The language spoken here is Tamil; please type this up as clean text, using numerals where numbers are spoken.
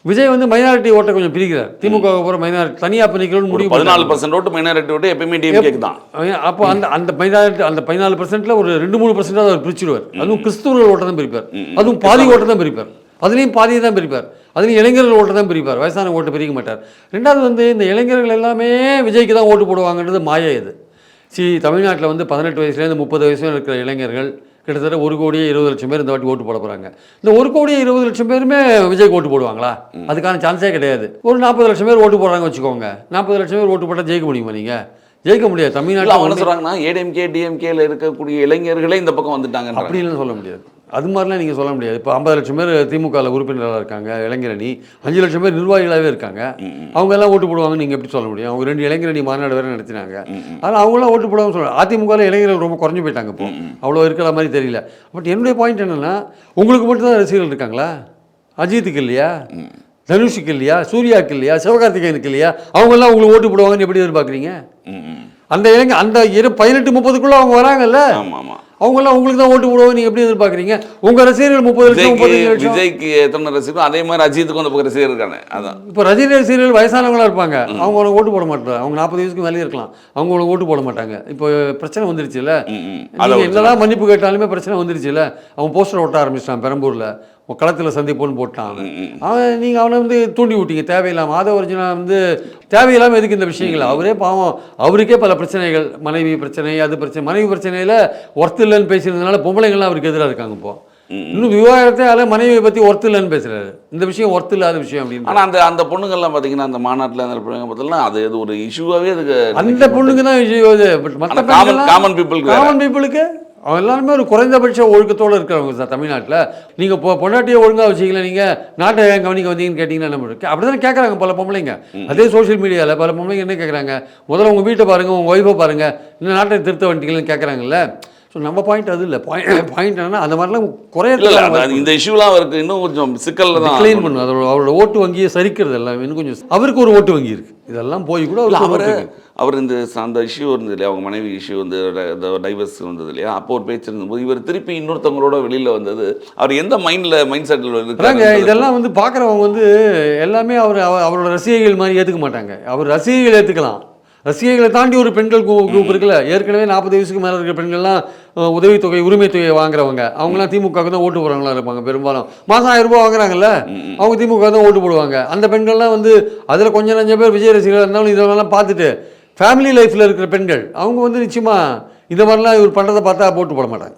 விஜய் வந்து மைனாரிட்டி ஓட்டை கொஞ்சம் பிரிக்கிறார். திமுக போகிற மைனாரிட்டி தனியாக பிரிக்கணும்னு முடிவு 14% ஓட்டு மைனாரிட்டி ஓட்டு எப்பயுமே டிஎம்கேக்கு தான். அப்போ அந்த மைனாரிட்டி அந்த 14%ல் ஒரு 2-3% அவர் பிரிச்சுடுவார். அதுவும் கிறிஸ்துவர்கள் ஓட்டை தான் பிரிப்பார், அதுவும் பாதி ஓட்டை தான் பிரிப்பார், அதுலேயும் பாதியை தான் பிரிப்பார், அதுலேயும் இளைஞர்கள் ஓட்டை தான் பிரிப்பார், வயசான ஓட்டை பிரிக்க மாட்டார். ரெண்டாவது வந்து இந்த இளைஞர்கள் எல்லாமே விஜய்க்கு தான் ஓட்டு போடுவாங்கன்றது மாய இது. தமிழ்நாட்டில் வந்து 18 வயசுலேருந்து 30 வயசுல இருக்கிற இளைஞர்கள் கிட்டத்தட்ட 1,20,00,000 பேர் இந்த வாட்டி ஓட்டு போட போகிறாங்க. இந்த 1,20,00,000 பேருமே விஜய்க்கு ஓட்டு போடுவாங்களா? அதுக்கான சான்ஸே கிடையாது. ஒரு 40 லட்சம் பேர் ஓட்டு போடுறாங்க வச்சுக்கோங்க. 40 லட்சம் பேர் ஓட்டு போட்டால் ஜெயிக்க முடியுமா? நீங்கள் ஜெயிக்க முடியாது. தமிழ்நாட்டில் அவங்க சொல்கிறாங்கன்னா ஏடிஎம்கே டிஎம்கேல இருக்கக்கூடிய இளைஞர்களே இந்த பக்கம் வந்துட்டாங்க அப்படின்னு சொல்ல முடியாது. அது மாதிரிலாம் நீங்கள் சொல்ல முடியாது. இப்போ 50 லட்சம் பேர் திமுகவில் உறுப்பினராக இருக்காங்க இளைஞரணி, 5 லட்சம் பேர் நிர்வாகிகளாகவே இருக்காங்க. அவங்க எல்லாம் ஓட்டு போடுவாங்கன்னு நீங்கள் எப்படி சொல்ல முடியும்? அவங்க 2 இளைஞரணி மாநாடு வேறு நடத்தினாங்க, ஆனால் அவங்களாம் ஓட்டு போடுவாங்கன்னு சொல்லுவாங்க. அதிமுகவில் இளைஞர்கள் ரொம்ப குறைஞ்சி போயிட்டாங்க, இப்போ அவ்வளோ இருக்கிற மாதிரி தெரியல. பட் என்னுடைய பாயிண்ட் என்னென்னா, உங்களுக்கு மட்டும்தான் ரசிகர்கள் இருக்காங்களா? அஜித்துக்கு இல்லையா? தனுஷுக்கு இல்லையா? சூர்யாவுக்கு இல்லையா? சிவகார்த்திகேயனுக்கு இல்லையா? அவங்கெல்லாம் உங்களுக்கு ஓட்டு போடுவாங்கன்னு எப்படி எதிர்பார்க்குறீங்க? அந்த இளைஞர் அந்த 18-30க்குள்ளே அவங்க வராங்கல்ல, அவங்கெல்லாம் உங்களுக்கு தான் ஓட்டு போடுவாங்க நீங்கள் எப்படி எதிர்பார்க்குறீங்க? உங்கள் ரசிகர்கள் 30 லட்சம் 35 லட்சம். விஜய்க்கு எத்தனை ரசிகர்கள் அதே மாதிரி அஜித்துக்கு வந்து ரசிகர் இருக்காங்க. அதான் இப்போ ரஜினி ரசிகர்கள் வயசானவங்களா இருப்பாங்க, அவங்க உனக்கு ஓட்டு போட மாட்டாங்க. அவங்க 40 வயசுக்கு மேலே இருக்கலாம், அவங்க உங்களுக்கு ஓட்டு போட மாட்டாங்க. இப்போ பிரச்சனை வந்துருச்சுல்ல, நீங்கள் என்னதான் மன்னிப்பு கேட்டாலுமே பிரச்சனை வந்துருச்சுல்ல. அவன் போஸ்டர் ஓட்ட ஆரம்பிச்சிட்டான் பெரம்பூரில், களத்தில் சந்திப்போன்னு போட்டான் அவன். நீங்கள் அவனை வந்து தூண்டி விட்டீங்க தேவையில்லாமல். அதை ஒரிஜினல் வந்து தேவையில்லாமல் எதுக்கு இந்த விஷயங்கள்? அவரே பாவம், அவருக்கே பல பிரச்சனைகள், மனைவி பிரச்சனை, அது பிரச்சனை. மனைவி பிரச்சனையில் ஒர்த்து இல்லைன்னு பேசியிருந்ததுனால பொம்பளைங்கள்லாம் அவருக்கு எதிராக இருக்காங்க. இப்போ இன்னும் விவாதத்தை மனைவியை பற்றி ஒர்த்து இல்லைன்னு பேசுகிறாரு. இந்த விஷயம் ஒர்த்து இல்லாத விஷயம் அப்படின்னு. ஆனால் அந்த பொண்ணுங்கள்லாம் பார்த்தீங்கன்னா அந்த மாநாட்டில் அந்த பொண்ணுங்க பார்த்தீங்கன்னா அது எது ஒரு இஷ்யூவாகவே அதுக்கு அந்த பொண்ணுக்கு தான் இஷ்யூ அது. பட் மற்ற காமன் பீப்புளுக்கு அவன் எல்லாருமே ஒரு குறைந்தபட்ச ஒழுக்கத்தோடு இருக்கிறவங்க சார் தமிழ்நாட்டில். நீங்கள் பொண்டாட்டியை ஒழுங்காக வச்சிக்கல, நீங்கள் நாட்டை கவனிக்க வந்தீங்கன்னு கேட்டிங்கன்னா என்ன பண்ணுறது? அப்படி தானே கேட்குறாங்க பல பொம்பளைங்க. அதே சோஷியல் மீடியாவில் பல பொம்பளைங்க என்ன கேட்குறாங்க? முதல்ல உங்கள் வீட்டை பாருங்கள், உங்கள் ஒய்ஃபை பாருங்கள், இன்னும் நாட்டை திருத்த வந்துட்டீங்கன்னு கேட்குறாங்கல்ல. ஸோ நம்ம பாயிண்ட் அது இல்லை. பாயிண்ட் என்னன்னா, அந்த மாதிரிலாம் குறைய இந்த இஷ்யூலாம் அவருக்கு இன்னும் கொஞ்சம் சிக்கலில் தான் கிளைம் பண்ணும். அவரோட ஓட்டு வங்கியை சரிக்கிறது எல்லாம் இன்னும் கொஞ்சம். அவருக்கு ஒரு ஓட்டு வங்கி இருக்குது, இதெல்லாம் போய் கூட அவர் அந்த இஷ்யூ இருந்தது இல்லையா, அவங்க மனைவி இஷ்யூ வந்து டைவர்ஸ் வந்தது இல்லையா, அப்போ ஒரு பேச்சு இருந்தபோது இவர் திருப்பி இன்னொருத்தவங்களோட வெளியில் வந்தது. அவர் எந்த மைண்ட் செட்டில் இருக்கிறாங்க? இதெல்லாம் வந்து பார்க்குறவங்க வந்து எல்லாமே அவரோட ரசிகைகள் மாதிரி ஏற்றுக்க மாட்டாங்க. அவர் ரசிகைகள் ஏற்றுக்கலாம், ரசிகைகளை தாண்டி ஒரு பெண்கள் குரூப் இருக்குல்ல. ஏற்கனவே 40 வயசுக்கு மேலே இருக்கிற பெண்கள்லாம் உதவித்தொகை, உரிமை தொகையை வாங்குறவங்க, அவங்களாம் திமுகவுக்கு தான் ஓட்டு போடுறவங்களா இருப்பாங்க. பெரும்பாலும் மாதம் 1000 ரூபா வாங்குறாங்கல்ல, அவங்க திமுக தான் ஓட்டு போடுவாங்க. அந்த பெண்கள்லாம் வந்து அதில் கொஞ்சம் நஞ்சம் பேர் விஜய் ரசிகர்கள் இருந்தாலும் இதெல்லாம் பார்த்துட்டு ஃபேமிலி லைஃப்பில் இருக்கிற பெண்கள் அவங்க வந்து நிச்சயமாக இந்த மாதிரிலாம் இவர் பண்ணுறதை பார்த்தா போட்டு போட மாட்டாங்க.